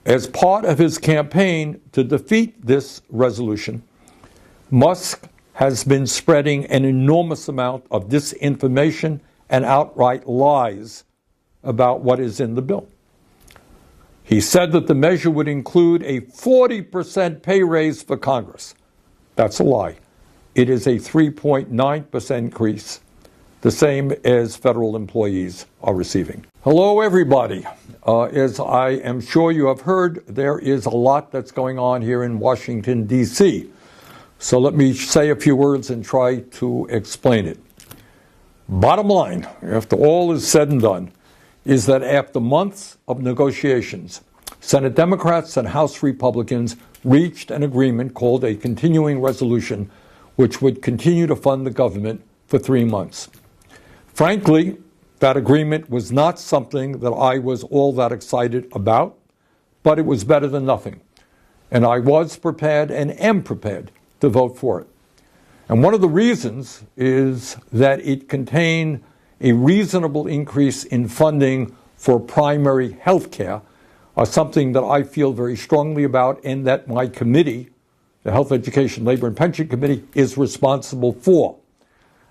As part of his campaign to defeat this resolution, Musk has been spreading an enormous amount of disinformation and outright lies about what is in the bill. He said that the measure would include a 40% pay raise for Congress. That's a lie. It is a 3.9% increase, the same as federal employees are receiving. Hello, everybody. As I am sure you have heard, there is a lot that's going on here in Washington, D.C. So let me say a few words and try to explain it. Bottom line, after all is said and done, is that after months of negotiations, Senate Democrats and House Republicans reached an agreement called a continuing resolution, which would continue to fund the government for 3 months. Frankly, that agreement was not something that I was all that excited about, but it was better than nothing. And I was prepared and am prepared to vote for it. And one of the reasons is that it contained a reasonable increase in funding for primary health care, something that I feel very strongly about and that my committee, the Health, Education, Labor, and Pension Committee, is responsible for.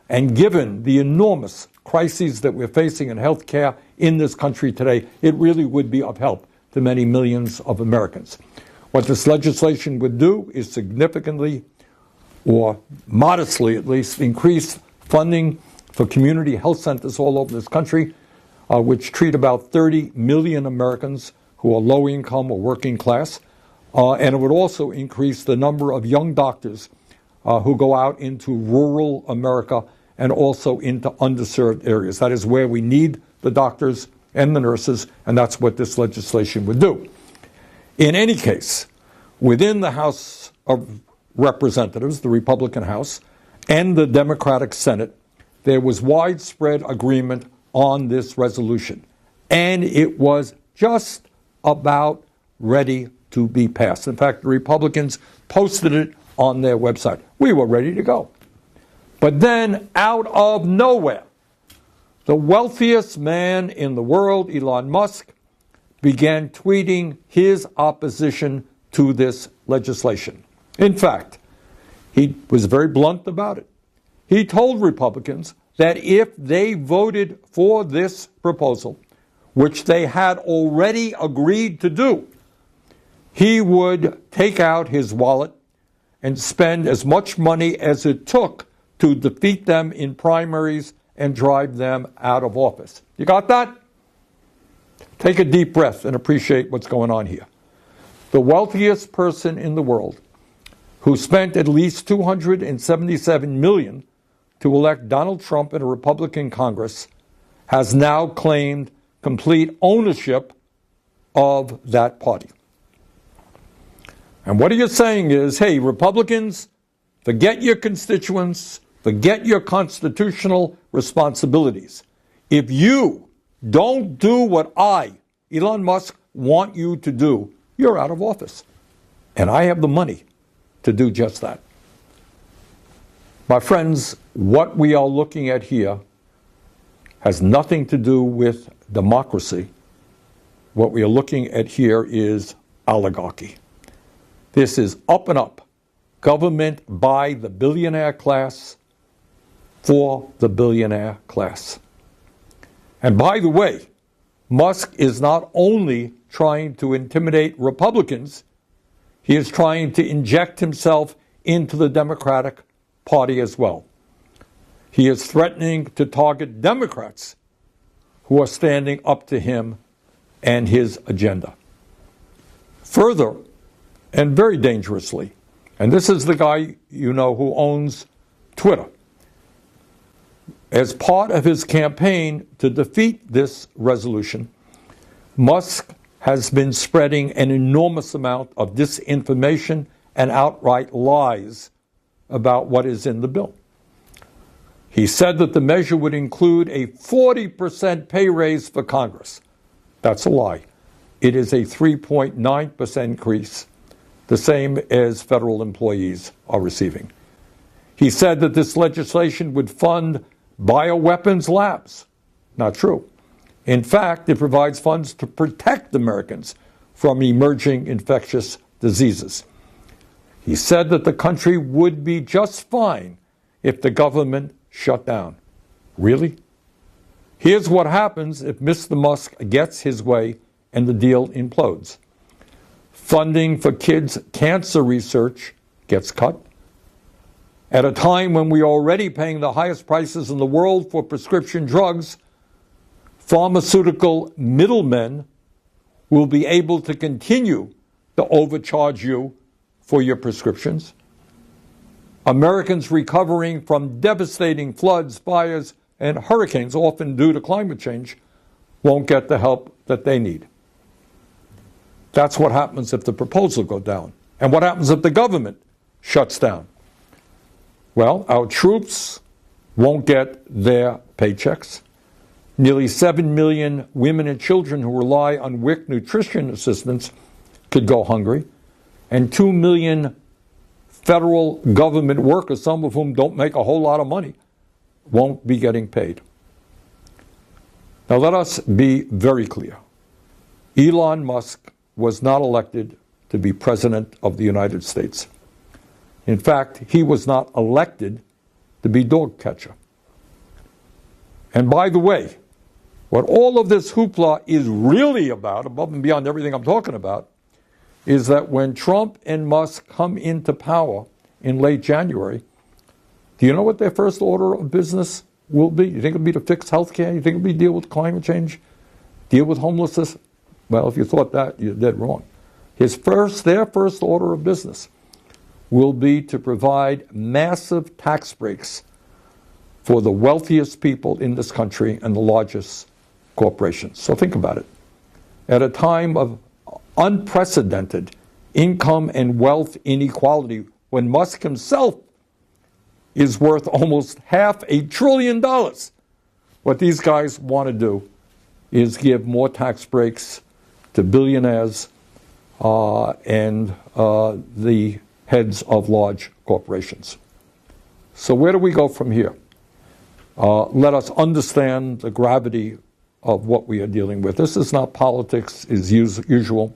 And given the enormous crises that we're facing in health care in this country today, it really would be of help to many millions of Americans. What this legislation would do is significantly, or modestly at least, increase funding for community health centers all over this country, which treat about 30 million Americans who are low income or working class. And it would also increase the number of young doctors who go out into rural America and also into underserved areas. That is where we need the doctors and the nurses, and that's what this legislation would do. In any case, within the House of Representatives, the Republican House, and the Democratic Senate, there was widespread agreement on this resolution, and it was just about ready to be passed. In fact, the Republicans posted it on their website. We were ready to go. But then, out of nowhere, the wealthiest man in the world, Elon Musk, began tweeting his opposition to this legislation. In fact, he was very blunt about it. He told Republicans that if they voted for this proposal, which they had already agreed to do, he would take out his wallet and spend as much money as it took to defeat them in primaries and drive them out of office. You got that? Take a deep breath and appreciate what's going on here. The wealthiest person in the world, who spent at least $277 million to elect Donald Trump in a Republican Congress, has now claimed complete ownership of that party. And what he is saying is, hey, Republicans, forget your constituents, forget your constitutional responsibilities. If you don't do what I, Elon Musk, want you to do, you're out of office. And I have the money to do just that. My friends, what we are looking at here has nothing to do with democracy. What we are looking at here is oligarchy. This is up and up. Government by the billionaire class for the billionaire class. And by the way, Musk is not only trying to intimidate Republicans, he is trying to inject himself into the Democratic Party as well. He is threatening to target Democrats who are standing up to him and his agenda. Further, and very dangerously, and this is the guy you know who owns Twitter, as part of his campaign to defeat this resolution, Musk has been spreading an enormous amount of disinformation and outright lies about what is in the bill. He said that the measure would include a 40% pay raise for Congress. That's a lie. It is a 3.9% increase, the same as federal employees are receiving. He said that this legislation would fund bioweapons labs. Not true. In fact, it provides funds to protect Americans from emerging infectious diseases. He said that the country would be just fine if the government shut down. Really? Here's what happens if Mr. Musk gets his way and the deal implodes. Funding for kids' cancer research gets cut. At a time when we are already paying the highest prices in the world for prescription drugs, pharmaceutical middlemen will be able to continue to overcharge you for your prescriptions. Americans recovering from devastating floods, fires, and hurricanes, often due to climate change, won't get the help that they need. That's what happens if the proposal goes down. And what happens if the government shuts down? Well, our troops won't get their paychecks. Nearly 7 million women and children who rely on WIC nutrition assistance could go hungry. And 2 million federal government workers, some of whom don't make a whole lot of money, won't be getting paid. Now let us be very clear. Elon Musk was not elected to be president of the United States. In fact, he was not elected to be dog catcher. And by the way, what all of this hoopla is really about, above and beyond everything I'm talking about, is that when Trump and Musk come into power in late January, do you know what their first order of business will be? You think it'll be to fix health care? You think it'll be deal with climate change? Deal with homelessness? Well, if you thought that, you're dead wrong. Their first order of business will be to provide massive tax breaks for the wealthiest people in this country and the largest corporations. So think about it. At a time of unprecedented income and wealth inequality, when Musk himself is worth almost $500 billion, what these guys want to do is give more tax breaks to billionaires and the heads of large corporations. So where do we go from here? Let us understand the gravity of what we are dealing with. This is not politics as usual.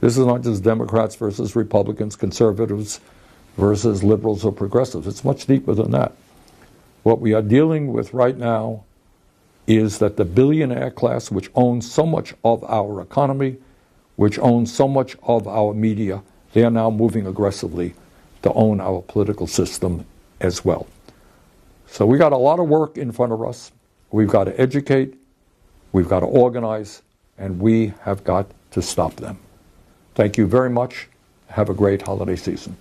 This is not just Democrats versus Republicans, conservatives versus liberals or progressives. It's much deeper than that. What we are dealing with right now is that the billionaire class, which owns so much of our economy, which owns so much of our media, they are now moving aggressively to own our political system as well. So we got a lot of work in front of us. We've got to educate, we've got to organize, and we have got to stop them. Thank you very much. Have a great holiday season.